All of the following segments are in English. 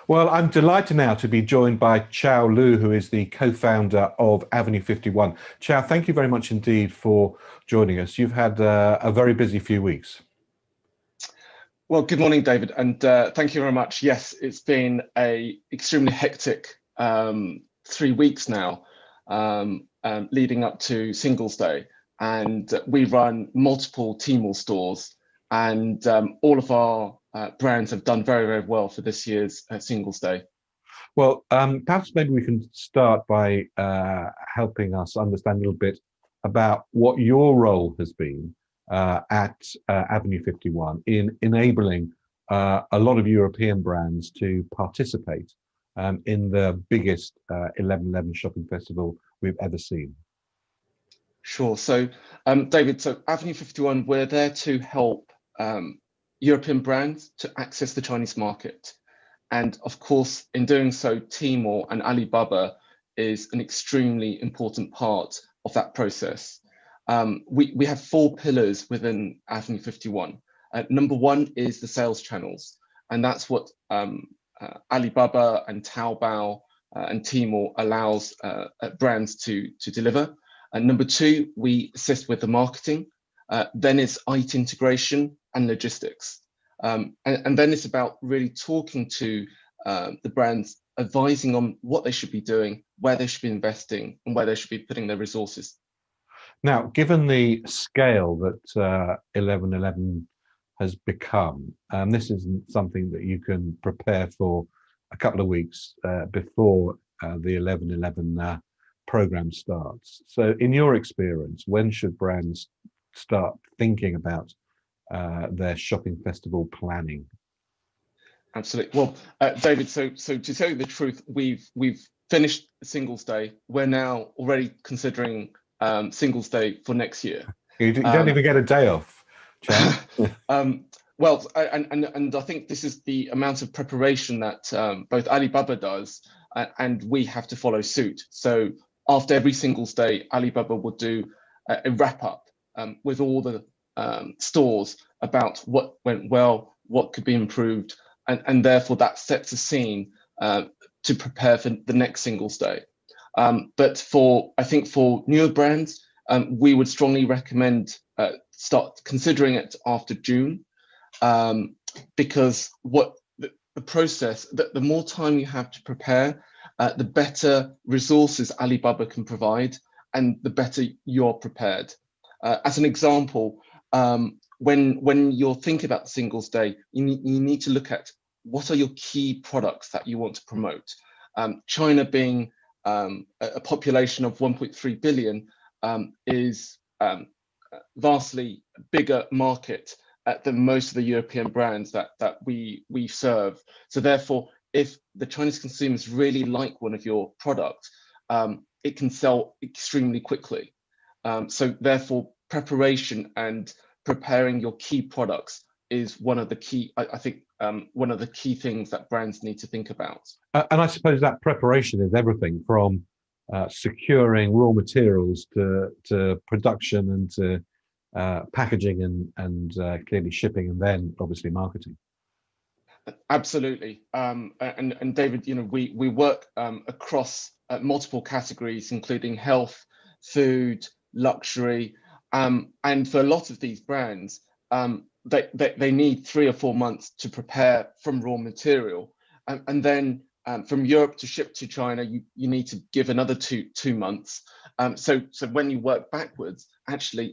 Well, I'm delighted now to be joined by Chao Lu, who is the co-founder of Avenue 51. Chao, thank you very much indeed for joining us. You've had a very busy few weeks. Well, good morning, David, and thank you very much. Yes, it's been a extremely hectic 3 weeks now, leading up to Singles Day, and we run multiple Tmall stores, and all of our brands have done very, very well for this year's Singles Day. Well, perhaps maybe we can start by helping us understand a little bit about what your role has been at Avenue 51 in enabling a lot of European brands to participate in the biggest 11/11 shopping festival we've ever seen. Sure. So, David, so Avenue 51, we're there to help European brands to access the Chinese market. And of course, in doing so, Tmall and Alibaba is an extremely important part of that process. We have four pillars within Avenue 51. Number one is the sales channels, and that's what Alibaba and Taobao and Tmall allows brands to deliver. And number two, we assist with the marketing. Then it's IT integration and logistics. And then it's about really talking to the brands, advising on what they should be doing, where they should be investing, and where they should be putting their resources. Now, given the scale that 11/11 has become, this isn't something that you can prepare for a couple of weeks before the 11/11 program starts. So, in your experience, when should brands start thinking about their shopping festival planning? Absolutely. Well, David, so to tell you the truth, we've finished Singles Day. We're now already considering Singles Day for next year. You don't even get a day off, Chao. Well, and I think this is the amount of preparation that both Alibaba does and we have to follow suit. So after every Singles Day, Alibaba will do a wrap up with all the stores about what went well, what could be improved, and therefore that sets a scene to prepare for the next Singles Day. But I think for newer brands, we would strongly recommend start considering it after June, because the process, the more time you have to prepare, the better resources Alibaba can provide, and the better you're prepared. As an example, when you're thinking about the Singles Day, you need to look at what are your key products that you want to promote. China being a population of 1.3 billion is vastly bigger market than most of the European brands that we serve. So therefore, if the Chinese consumers really like one of your products, it can sell extremely quickly. So therefore, preparation and preparing your key products is one of the key, I think, one of the key things that brands need to think about. And I suppose that preparation is everything from securing raw materials to production and to packaging and clearly shipping, and then obviously marketing. Absolutely. And David, we work across multiple categories, including health, food, luxury, and for a lot of these brands, they need 3 or 4 months to prepare from raw material, and then from Europe to ship to China, you need to give another two months. So when you work backwards, actually,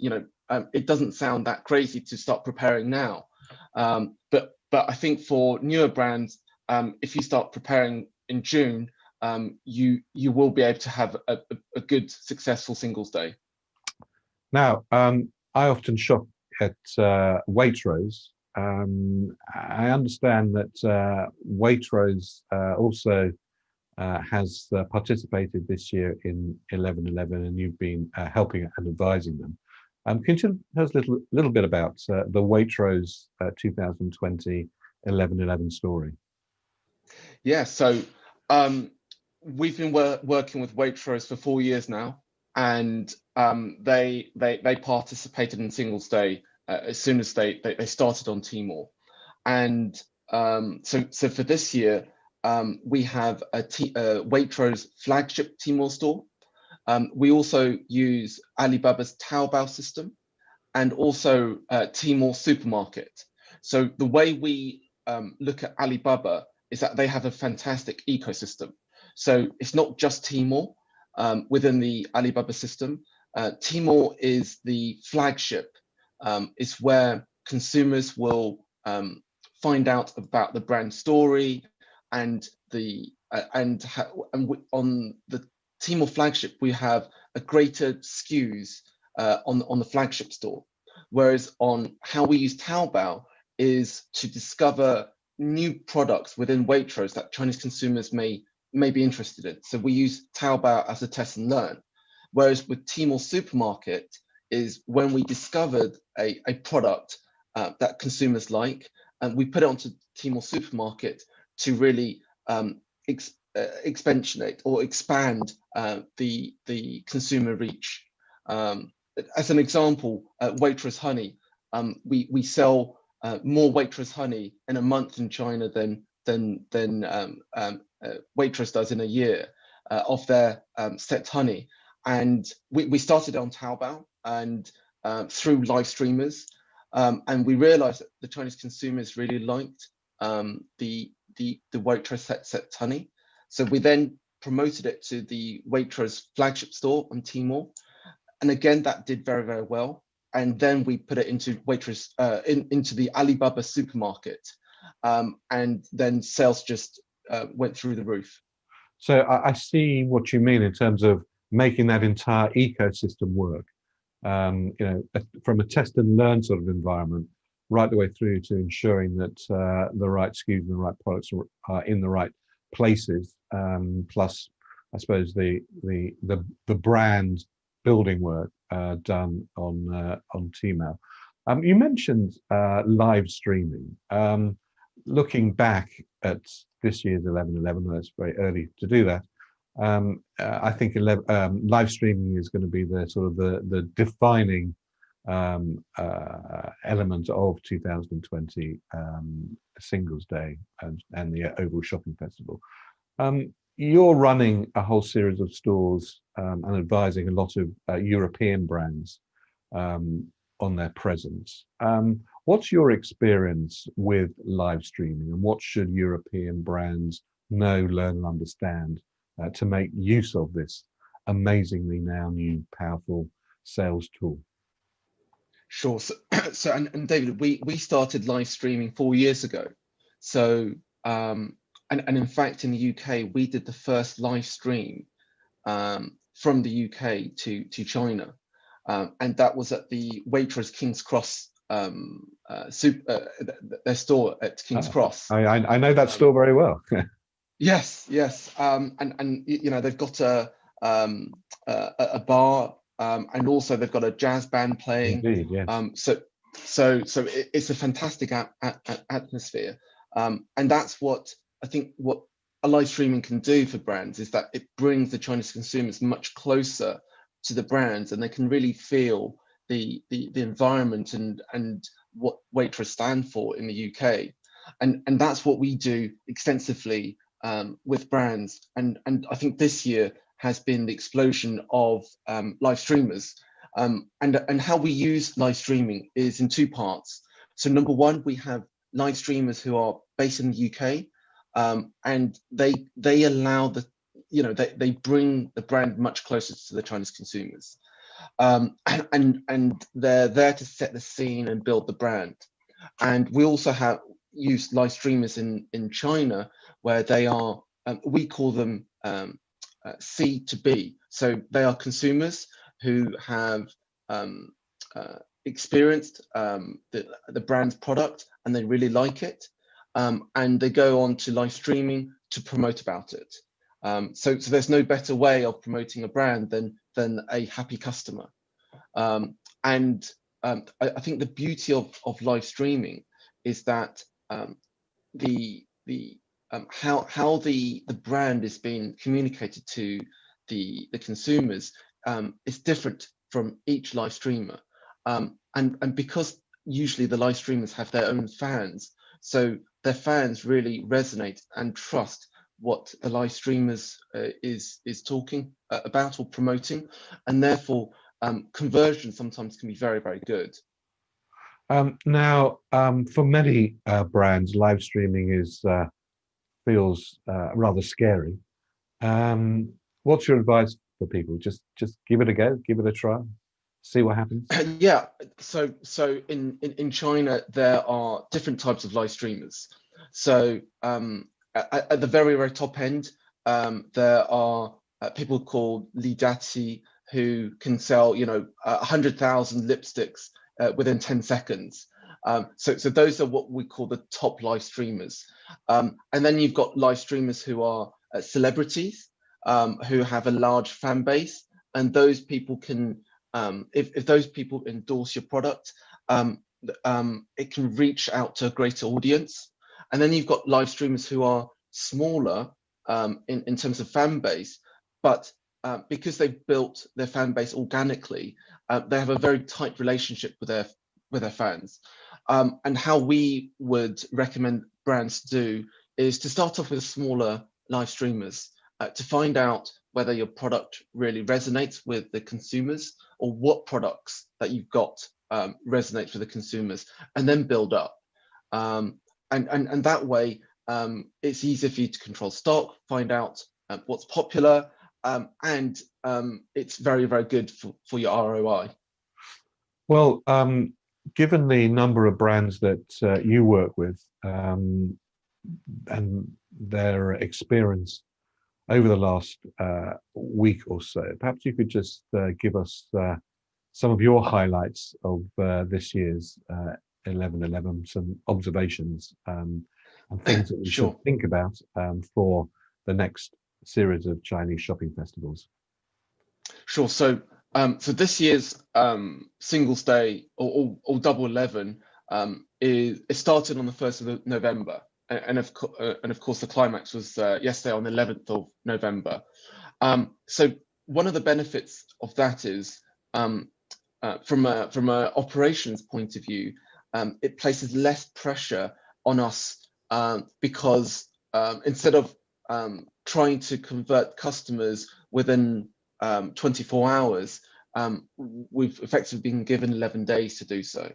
it doesn't sound that crazy to start preparing now. But I think for newer brands, if you start preparing in June, you will be able to have a good, successful Singles Day. Now, I often shop at Waitrose. I understand that Waitrose also has participated this year in 11/11, and you've been helping and advising them. Can you tell us a little bit about the Waitrose 2020 11/11 story? Yeah, so we've been working with Waitrose for 4 years now, and they participated in Singles Day as soon as they started on Tmall, and so for this year, we have a Waitrose flagship Tmall store. We also use Alibaba's Taobao system and also Tmall supermarket. So the way we look at Alibaba is that they have a fantastic ecosystem. So it's not just Tmall within the Alibaba system. Tmall is the flagship. It's where consumers will find out about the brand story and on the Tmall flagship we have a greater SKUs on the flagship store, whereas on how we use Taobao is to discover new products within Waitrose that Chinese consumers may be interested in. So we use Taobao as a test and learn, whereas with Tmall Supermarket is when we discovered a product that consumers like, and we put it onto Tmall Supermarket to really expansionate or expand the consumer reach. As an example, Waitrose honey, we sell more Waitrose honey in a month in China than Waitrose does in a year of their set honey. And we started on Taobao and through live streamers, and we realized that the Chinese consumers really liked the Waitrose set honey. So we then promoted it to the Waitrose flagship store on Tmall. And again, that did very, very well. And then we put it into Waitrose, into the Alibaba supermarket. And then sales just went through the roof. So I see what you mean in terms of making that entire ecosystem work. You know, from a test and learn sort of environment, right the way through to ensuring that the right SKUs and the right products are in the right places. Plus, I suppose the brand building work done on Tmall. You mentioned live streaming. Looking back at this year's 11/11, that's very early to do that. I think live streaming is going to be the sort of the defining element of 2020 Singles Day and the overall shopping festival. You're running a whole series of stores and advising a lot of European brands on their presence. What's your experience with live streaming, and what should European brands know, learn, and understand to make use of this amazingly now new, powerful sales tool? Sure. So and David, we started live streaming 4 years ago. So and in fact, in the UK, we did the first live stream from the UK to China, and that was at the Waitrose King's Cross their store at King's Cross. I know that store very well. Yes, yes, and you know they've got a bar, and also they've got a jazz band playing. Indeed, yes. So it's a fantastic atmosphere, and that's what I think what a live streaming can do for brands is that it brings the Chinese consumers much closer to the brands, and they can really feel the environment and what Waitrose stand for in the UK, and that's what we do extensively with brands, and I think this year has been the explosion of live streamers, and how we use live streaming is in two parts. So number one, we have live streamers who are based in the UK, and they allow they bring the brand much closer to the Chinese consumers, and they're there to set the scene and build the brand. And we also have used live streamers in China where they are we call them C to B. So they are consumers who have experienced the brand's product and they really like it, and they go on to live streaming to promote about it. So there's no better way of promoting a brand than a happy customer. And I think the beauty of live streaming is that how the brand is being communicated to the consumers is different from each live streamer, and because usually the live streamers have their own fans, so their fans really resonate and trust what the live streamers is talking about or promoting, and therefore conversion sometimes can be very, very good. Now, for many brands, live streaming feels rather scary. What's your advice for people? Just give it a go, give it a try, see what happens. Yeah, so in China there are different types of live streamers. So at the very, very top end, there are people called lidati who can sell 100,000 lipsticks within 10 seconds. So those are what we call the top live streamers. And then you've got live streamers who are celebrities who have a large fan base, and those people can, if those people endorse your product, it can reach out to a greater audience. And then you've got live streamers who are smaller in terms of fan base, but because they've built their fan base organically, they have a very tight relationship with their fans. And how we would recommend brands to do is to start off with smaller live streamers to find out whether your product really resonates with the consumers, or what products that you've got resonates with the consumers, and then build up. And that way, it's easier for you to control stock, find out what's popular, and it's very, very good for your ROI. Well, given the number of brands that you work with and their experience over the last week or so, perhaps you could just give us some of your highlights of this year's 11/11, some observations and things that we Sure. should think about for the next series of Chinese shopping festivals. Sure. So this year's Singles Day or Double 11 it started on the 1st of November, and of course the climax was yesterday on the 11th of November. So one of the benefits of that is from a operations point of view, it places less pressure on us because instead of trying to convert customers within 24 hours, we've effectively been given 11 days to do so.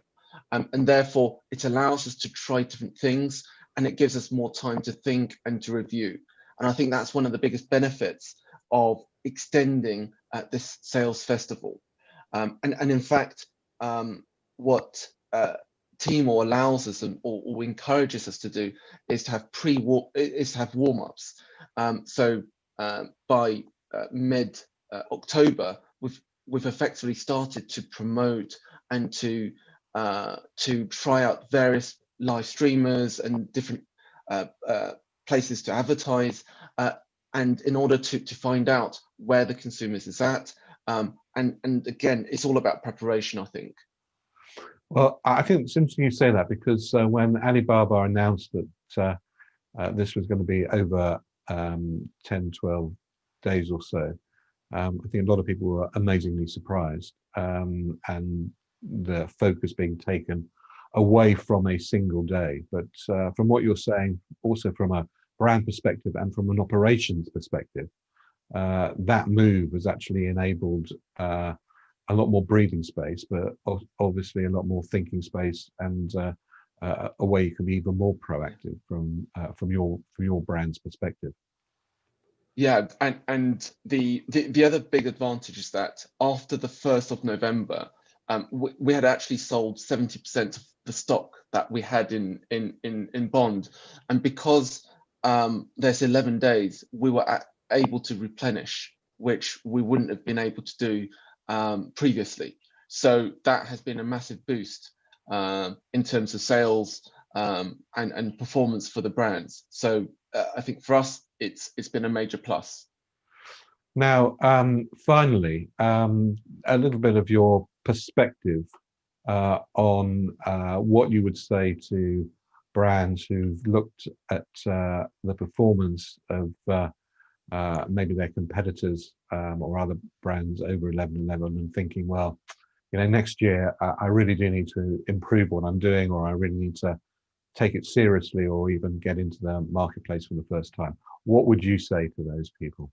And therefore, it allows us to try different things, and it gives us more time to think and to review. And I think that's one of the biggest benefits of extending this sales festival. And in fact, what Timor allows us or encourages us to do is to have warm-ups. So by mid October, we've effectively started to promote and to try out various live streamers and different places to advertise, and in order to find out where the consumers is at. And again, it's all about preparation, I think. Well, I think it's interesting you say that, because when Alibaba announced that this was going to be over 10, 12 days or so, I think a lot of people were amazingly surprised, and the focus being taken away from a single day. But from what you're saying, also from a brand perspective and from an operations perspective, that move has actually enabled a lot more breathing space, but obviously a lot more thinking space, and a way you can be even more proactive from your brand's perspective. Yeah, and the other big advantage is that after the 1st of November, we had actually sold 70% of the stock that we had in Bond, and because there's 11 days, we were able to replenish, which we wouldn't have been able to do previously. So that has been a massive boost in terms of sales and performance for the brands. So I think for us, it's been a major plus. Now, finally, a little bit of your perspective on what you would say to brands who've looked at the performance of maybe their competitors or other brands over 11/11 and thinking, well, next year I really do need to improve what I'm doing, or I really need to take it seriously or even get into the marketplace for the first time. What would you say to those people?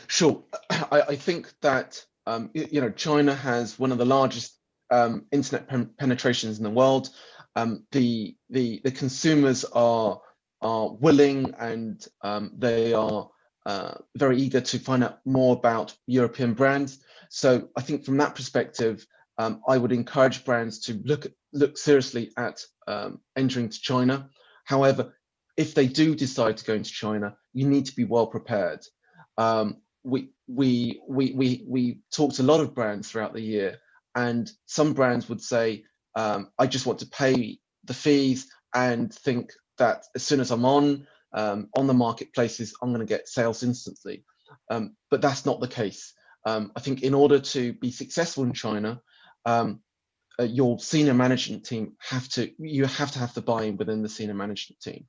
Sure. I think that China has one of the largest internet penetrations in the world. The consumers are willing, and they are very eager to find out more about European brands. So I think from that perspective, I would encourage brands to look seriously at entering to China. However, if they do decide to go into China, you need to be well prepared. We talked to a lot of brands throughout the year, and some brands would say, I just want to pay the fees and think that as soon as I'm on the marketplaces, I'm going to get sales instantly. But that's not the case. I think in order to be successful in China, your senior management team have to have the buy-in within the senior management team,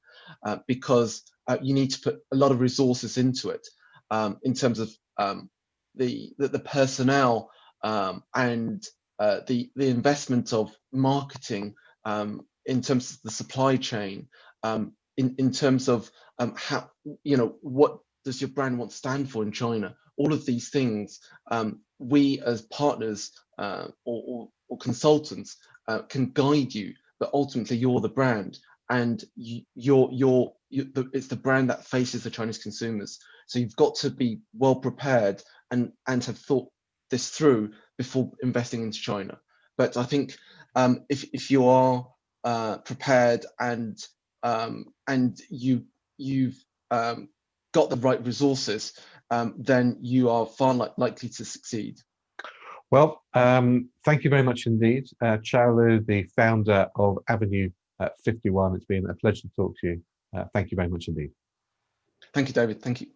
because you need to put a lot of resources into it, in terms of the personnel, and the investment of marketing, in terms of the supply chain, in terms of how, what does your brand want to stand for in China? All of these things, we as partners, or consultants, can guide you, but ultimately you're the brand, and it's the brand that faces the Chinese consumers. So you've got to be well prepared and have thought this through before investing into China. But I think if you are prepared, and you've got the right resources, then you are far likely to succeed. Well, thank you very much indeed. Chao, the founder of Avenue 51. It's been a pleasure to talk to you. Thank you very much indeed. Thank you, David. Thank you.